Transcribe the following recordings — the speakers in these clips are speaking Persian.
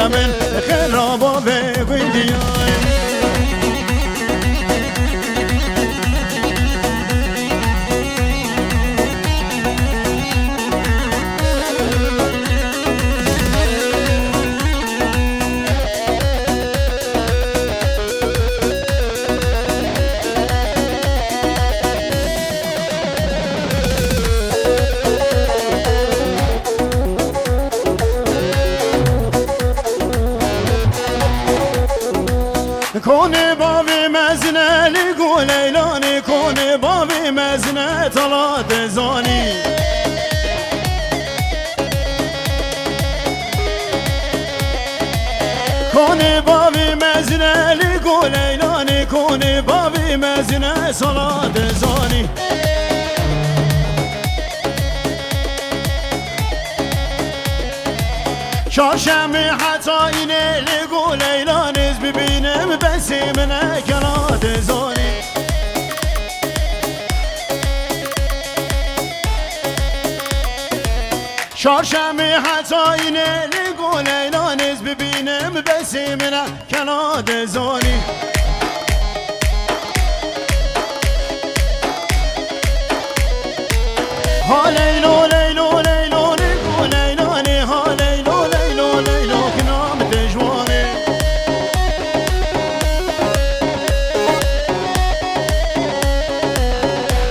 من خرابا بگویدیم کنه باوی مزنه لگو لیلانی کنه باوی مزنه طلات زانی کنه باوی مزنه لگو لیلانی کنه باوی مزنه طلات زانی شاشم حتی اینه لگو لیلانیز ببینم بسی منه کنات زانی شاشم حتی اینه لگو لیلانیز ببینم بسی منه کنات زانی ها لیلو لیلو لیلو لگو لیلانی ها لیلو لیلو لیلو کنام دجوانی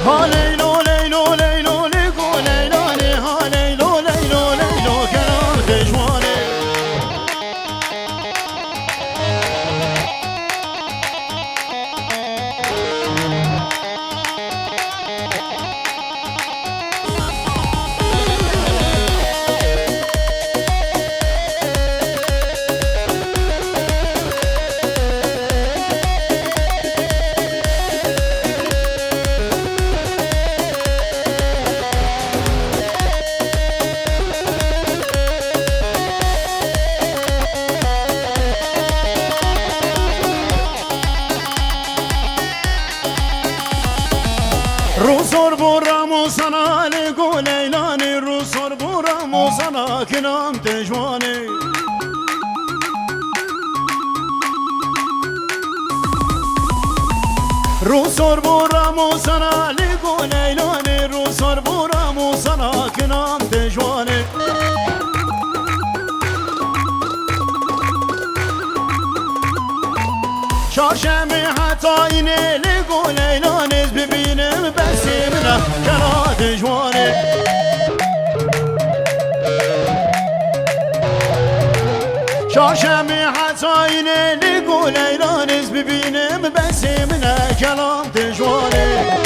ها لیلو لیلو لیلو لگو لیلانی ها لیلو لیلو لیلو کنام دجوانی روسر برامو سنا لگو لیلانی روسر برامو سنا کنام تجوانی روسر برامو سنا لگو لیلانی روسر برامو سنا کنام تجوانی شاشم حتی اینه لگو لیلانیز ببینم بسی منه کنات جوانی شاشم حتی اینه لگو لیلانیز ببینم بسی منه کنات جوانی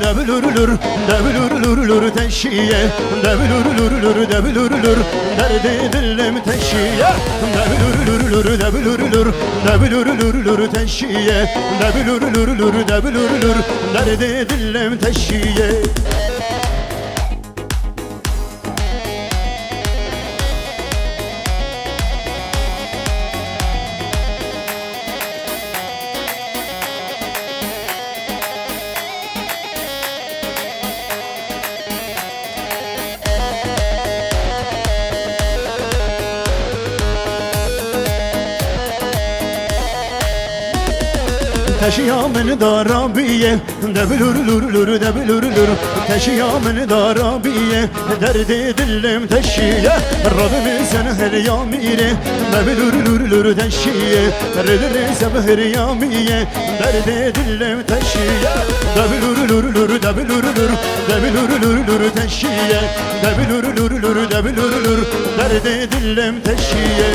دبلورلور دبلورلور تشیه دبلورلور دبلورلور درد دلم تشیه دبلورلور دبلورلور دبلورلور تشیه دبلورلور دبلورلور درد دلم تشیه تشیا من دارابیه دبلورلور دبلورلور تشیا من دارابیه درد دلم تشیه ربم سنهر یا میره دبلورلور تشیه رد سبهر یا میه درد دلم تشیه دبلورلور دبلورلور دبلورلور تشیه دبلورلور دبلورلور درد دلم تشیه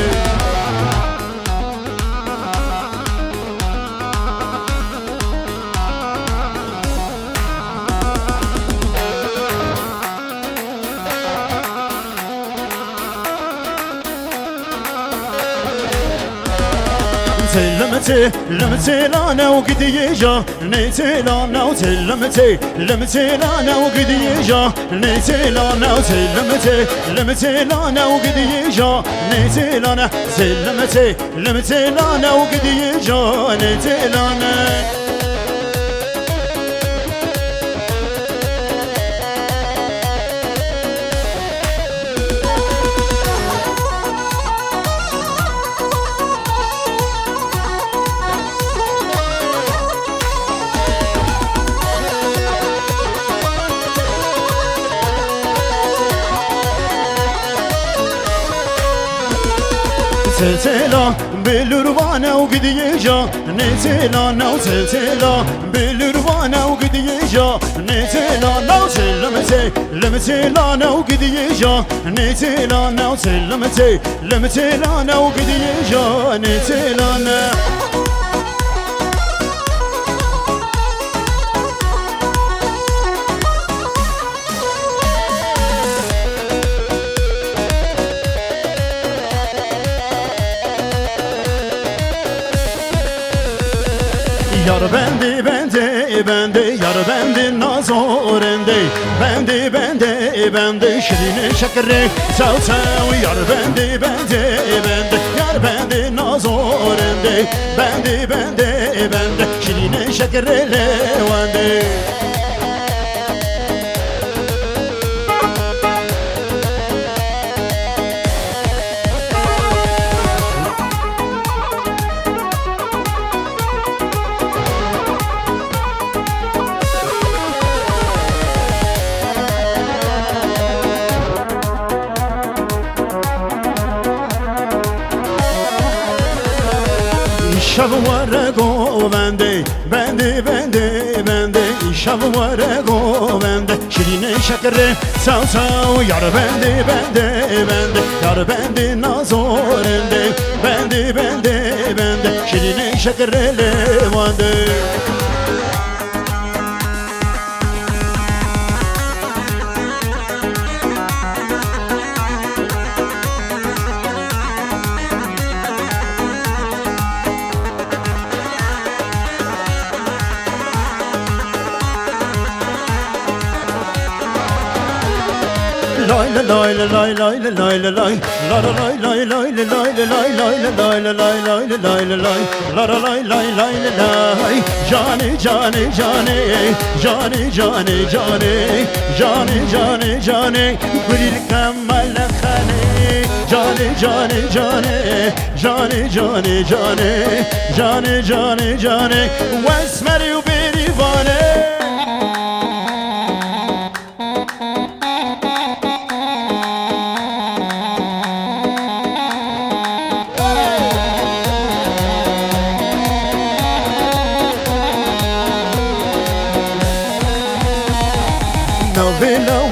لمتي لمتي لانا وقد يجا نيتي لانا وتلمتي لمتي لانا وقد يجا نيتي لانا وتلمتي لمتي لانا وقد يجا نيتي لانا تلمتي لمتي لانا وقد يجا نيتي لانا سلسلة بالربانة وقد يجا نتلانا وسلسلة بالربانة وقد يجا نتلانا وسلمتي لمتي لانا وقد يجا نتلانا وسلمتي لمتي لانا وقد يجا نتلانا Yar bendi bendi bendi yar bendi nazorendi bendi bendi bendi şirin şekeri sav sav yar bendi bendi bendi yar bendi nazorendi bendi bendi bendi şirin şekeri levendi Şavvara govendi bendi bendi bendi şavvara govendi şirine şekeri sav sav yar bendi bendi bendi yar bendi nazorendi bendi bendi bendi şirine şekeri levendi lay la lay la lay lay la lay la lay la la lay lay lay la lay la lay lay la lay la lay lay la lay la lay la la lay lay lay la lay Jani jani jani jani jani jani jani jani jani bir kemal khani jani jani jani jani jani jani jani jani jani wasmari birivane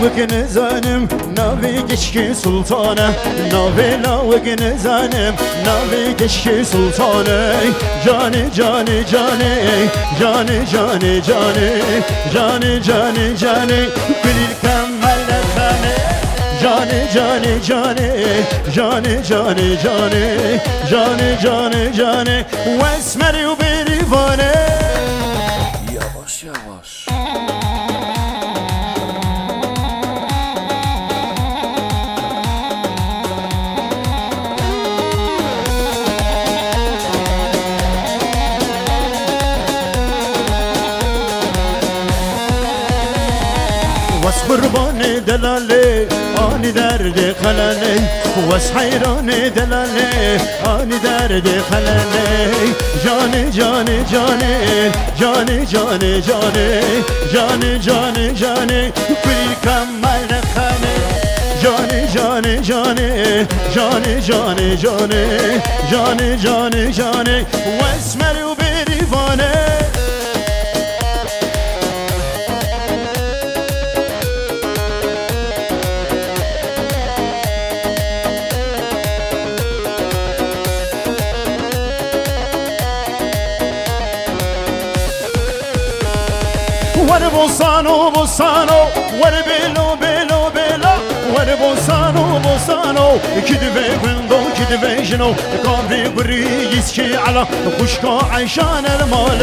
وقن زانم ناوی کشکی سلطانه ناویلا وقن زانم ناوی کشکی سلطانه جانی جانی جانی جانی جانی جانی جانی جانی جانی bir kemal khane jani jani jani jani jani jani jani jani jani vesmeri birivane yavaş yavaş قربان دلاله آنی درد خلاله واس حیران دلاله آنی درد خلاله جانی جانی جانی جانی جانی جانی جانی جانی جانی bir kemal khane jani jani jani jani jani jani jani jani jani wasmeri birivane ور بوسانو بوسانو ور بلو بلو بلا ور بوسانو بوسانو كدبي بندو كدبي جنو كافي بري يسكي على خشكا عيشان المال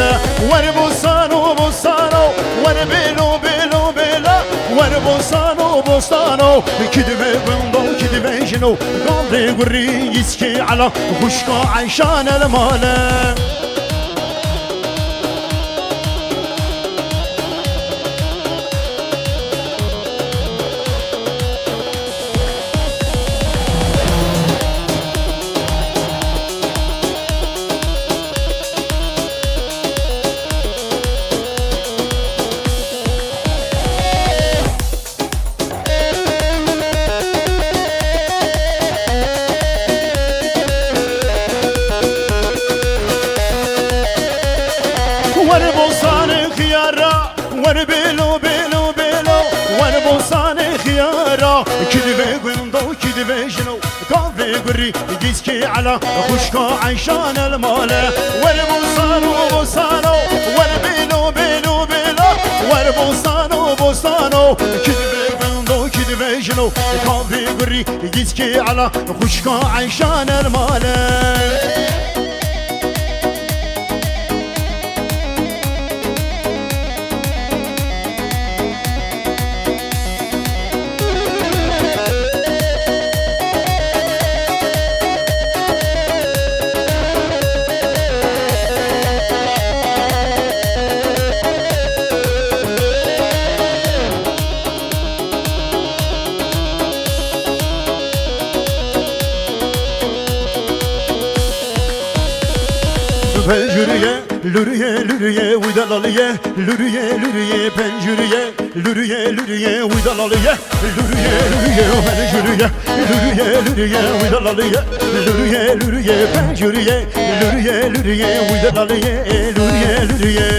ور بوسانو بوسانو ور بيلو بيلو بيلا ور بوسانو بوسانو كدبي بندو كدبي جنو كافي بري يسكي على خشكا عيشان المال ور بوسان خيارا ور بيلو بيلو بيلو ور بوسان خيارا كدبي قندو كدبي جنو كافي قري يسكي على خشكا عيشان المال ور بوسانو بوسانو ور بيلو بيلو بيلو ور بوسانو بوسانو كدبي قندو كدبي جنو كافي قري يسكي على خشكا عيشان المال Pencüreye, lürüye, lürüye, uydalalıya Lürüye, lürüye, pencüreye, lürüye, lürüye, uydalalıya Lürüye, lürüye, pencüreye, lürüye, lürüye, uydalalıya Lürüye, lürüye, pencüreye, lürüye, lürüye, uydalalıya Lürüye, lürüye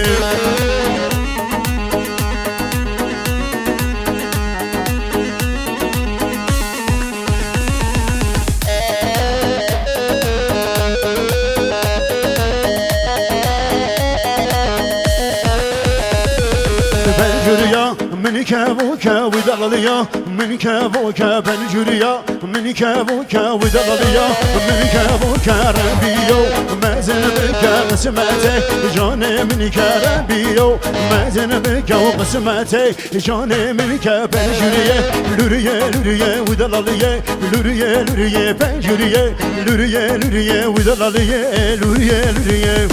من كابوكا ودلاليا من كابوكا بنجوريا من كابوكا ودلاليا من كابوكا ربيو ما زنبك قسمتي جاني من كربيو ما زنبك وقسمتي جاني من كبنجوريا لوريا لوريا ودلاليا لوريا لوريا بنجوريا لوريا لوريا ودلاليا لوريا لوريا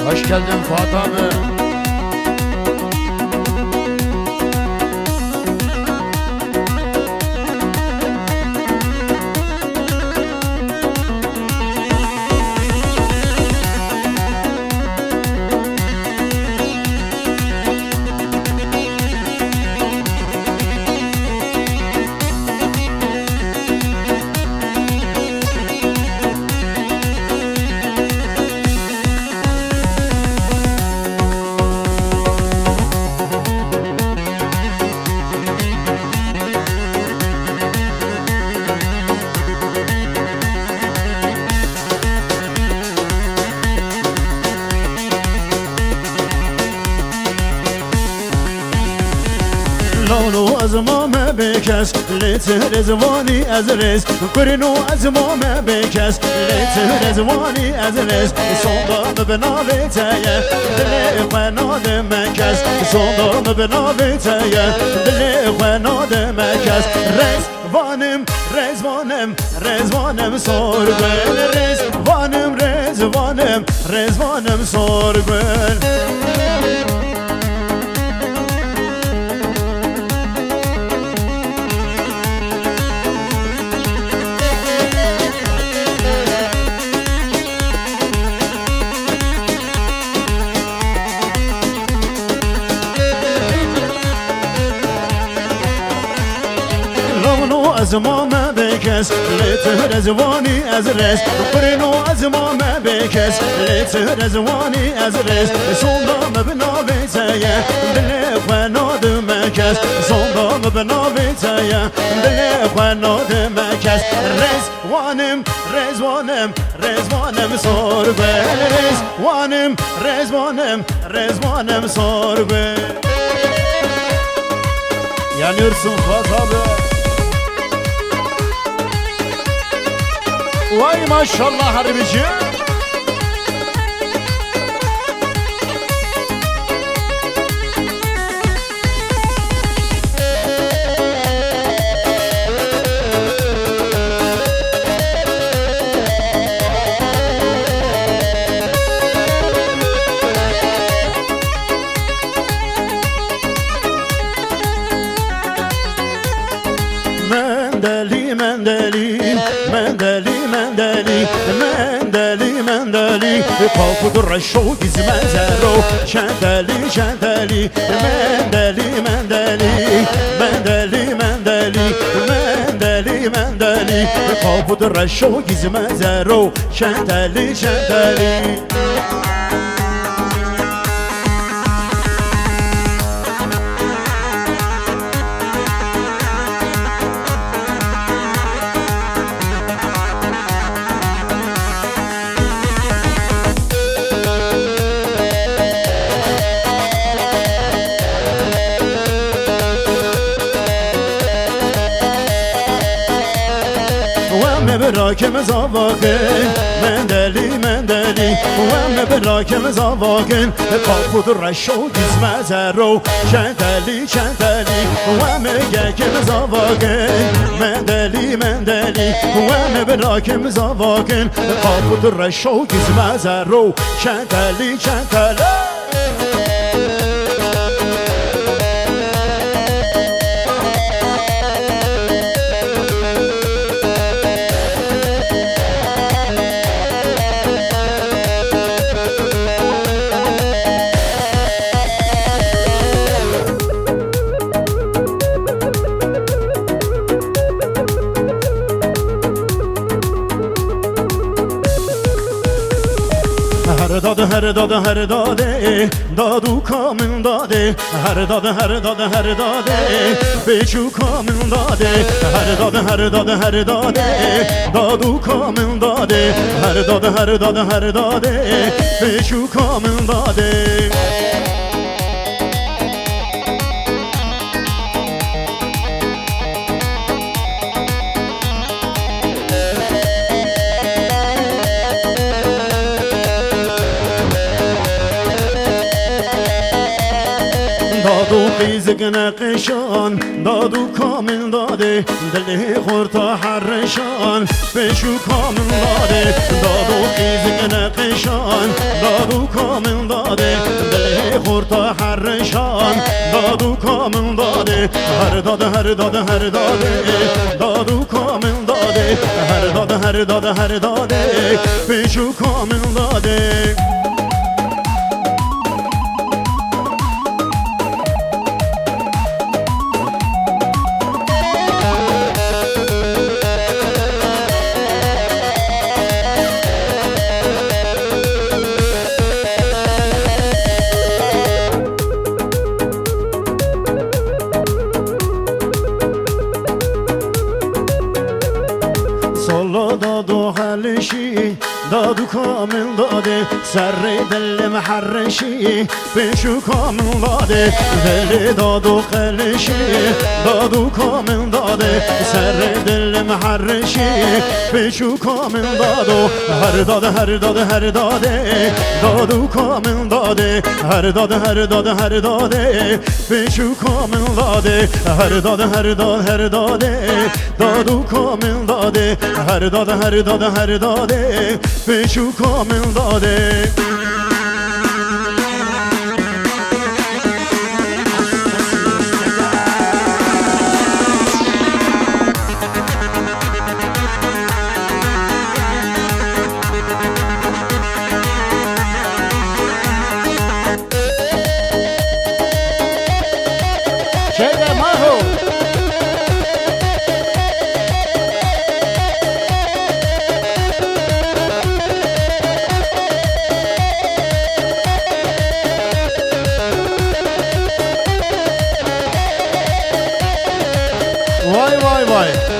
Hoş geldin Fuat abi. لونو از ما بکس لیت رزوانی از رز کرنو از ما بکس لیت رزوانی از رز صندوق بناوی تایه دل خناد مکس صندوق بناوی تایه دل خناد مکس رزوانم رزوانم رزوانم سرگل رزوانم رزوانم رزوانم سرگل ازمام بکس لیت رزوانی از رس قرنو ازمام بکس لیت رزوانی از رس صندام بناویتایا دل خناد مکس صندام بناویتایا دل خناد مکس رزوانم رزوانم رزوانم سربه رزوانم رزوانم رزوانم سربه yanıyorsun Fuat abi. Vay maşallah harbici. Mendeli, mendeli, mendeli, mendeli, mendeli, mendeli Kalkudur reşo gizmezero Şendeli, şendeli, mendeli, mendeli Mendeli, mendeli, mendeli, mendeli Kalkudur reşo gizmezero Şendeli, şendeli براكم زواكن مندلي مندلي وانا براكم زواكن قافود الرشو جزم زرو شنتلي شنتلي وانا جاكم زواكن مندلي مندلي وانا براكم زواكن قافود الرشو جزم زرو شنتلي شنتلي Her dadı her dadı her dadı Dadu kamın dadı Her dadı her dadı her dadı Beşu kamın dadı Her dadı her dadı her dadı Dadu kamın dadı Her dadı her dadı her dadı Beşu kamın dadı دادو خیزگ نقشان دادو کامل داده دلی خورتا حرشان بشو کامل داده دادو خیزگ نقشان دادو کامل داده دلی خورتا حرشان دادو کامل داده هر داده هر داده هر داده دادو کامل داده هر داده هر داده هر داده بشو کامل داده دادو حلشی دادو کامل داده سر دل محرشی بشو کامل داده دل دادو خلشی دادو کامل داده سر دل محرشی بشو کامل دادو هر داده هر داده هر داده دادو کامل داده هر داده هر داده هر داده بشو کامل داده هر داده هر داده هر داده دادو کامل داده هر داده هر داده هر داده بشو کامل داده vay.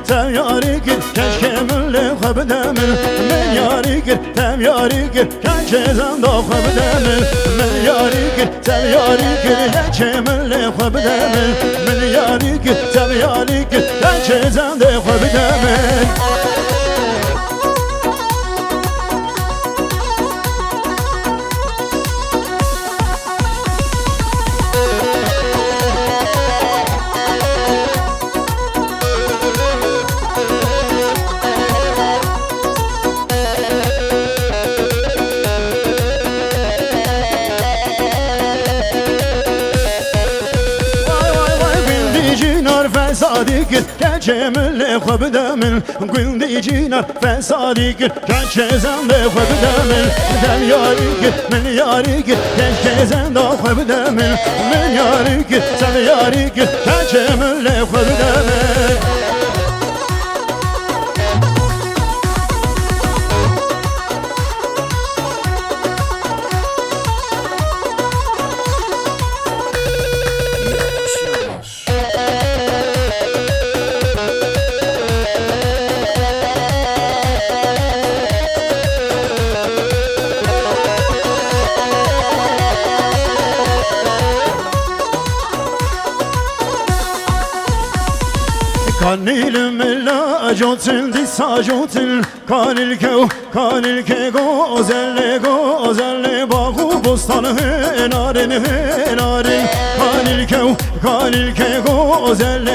Sen yari gir, keşke mülle xabdemil Men yari gir, sen yari gir, keşke zanda xabdemil Men yari gir, sen yari gir, keşke mülle xabdemil Men yari gir, sen yari gir, keşke zanda xabdemil فسادك كجمل خبدمن قلدي جينا فسادك كجزان خبدمن دم يارك من يارك كجزان خبدمن من يارك سن يارك كجمل خبدمن كان الملا جوتل دي ساجوتل كان الكو كان الكو غزل باغو بستان هنارن كان الكو كان الكو غزل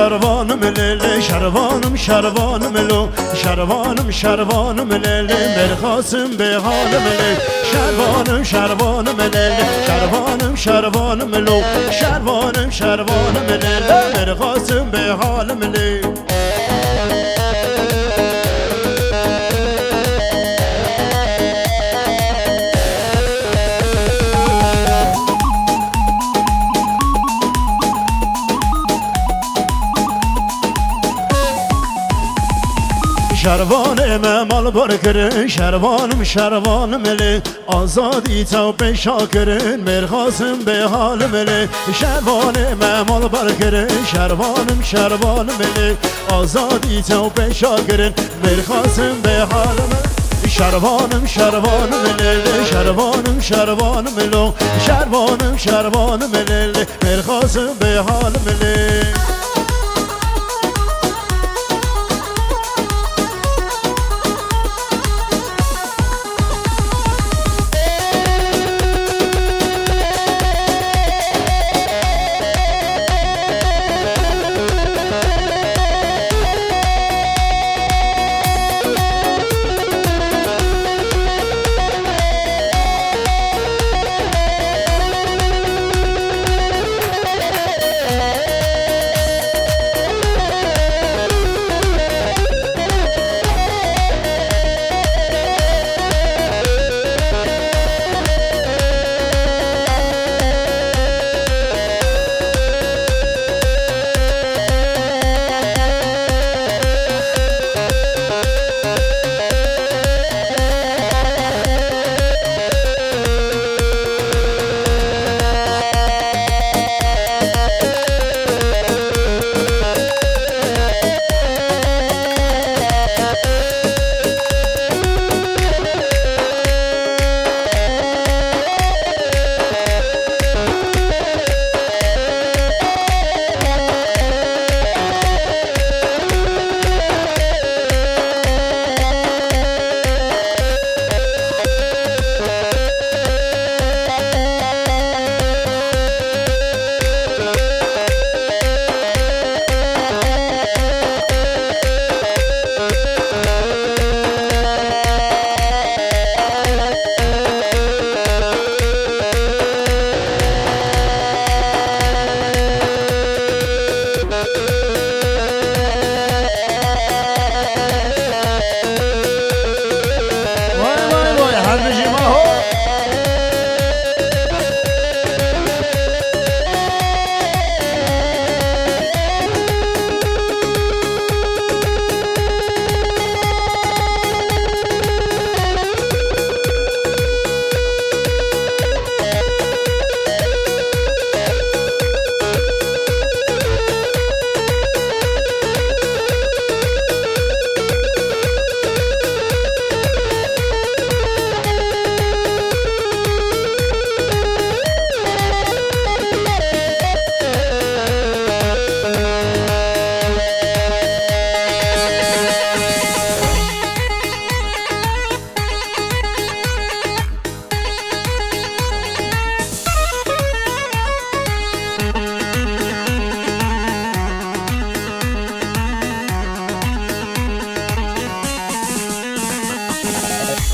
şervanım lele şervanım şervanım lo şervanım şervanım lele merhasım behalim le şervanım şervanım lele şervanım şervanım lo şervanım şervanım lele merhasım behalim le şervanım mal barkırın şervanım şervanım ele azadi tevbe şakırın merhasım behalim ele şervanım mal barkırın şervanım şervanım ele azadi tevbe şakırın merhasım behalim şervanım şervanım ele şervanım şervanım ele şervanım şervanım ele merhasım behalim ele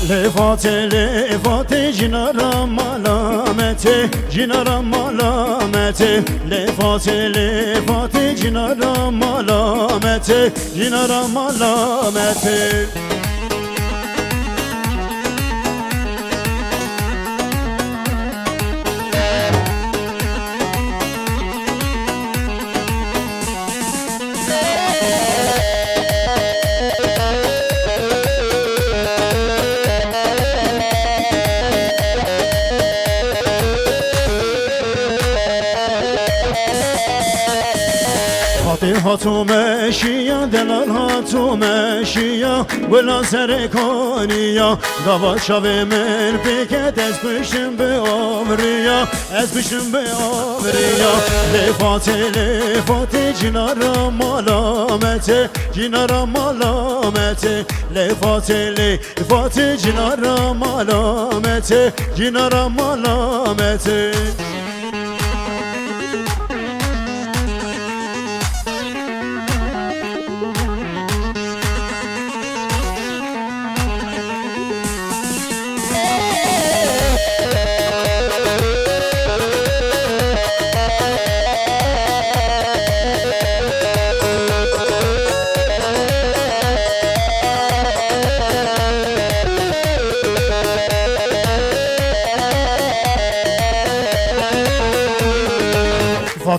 Lefate lefate cinara malamete cinara malamete lefate lefate cinara malamete cinara malamete هاتو مشیا دلال هاتو مشیا ولا سرکانیا دوا شوه من بکت از پشتم به آوریا از پشتم به آوریا لفات جنارا مالامته جنارا مالامته لفات جنارا مالامته جنارا مالامته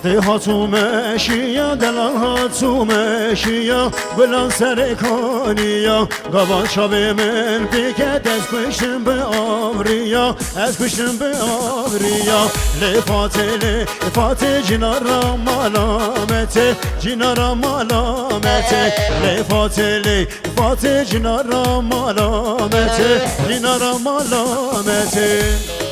فاتي هاتو ماشية دلال هاتو ماشية بلان سرکانیا گوان شبه من پیکت از کشتم به آوریا از کشتم به آوریا لفاته جنارا ملامته جنارا ملامته لفاته جنارا ملامته جنارا ملامته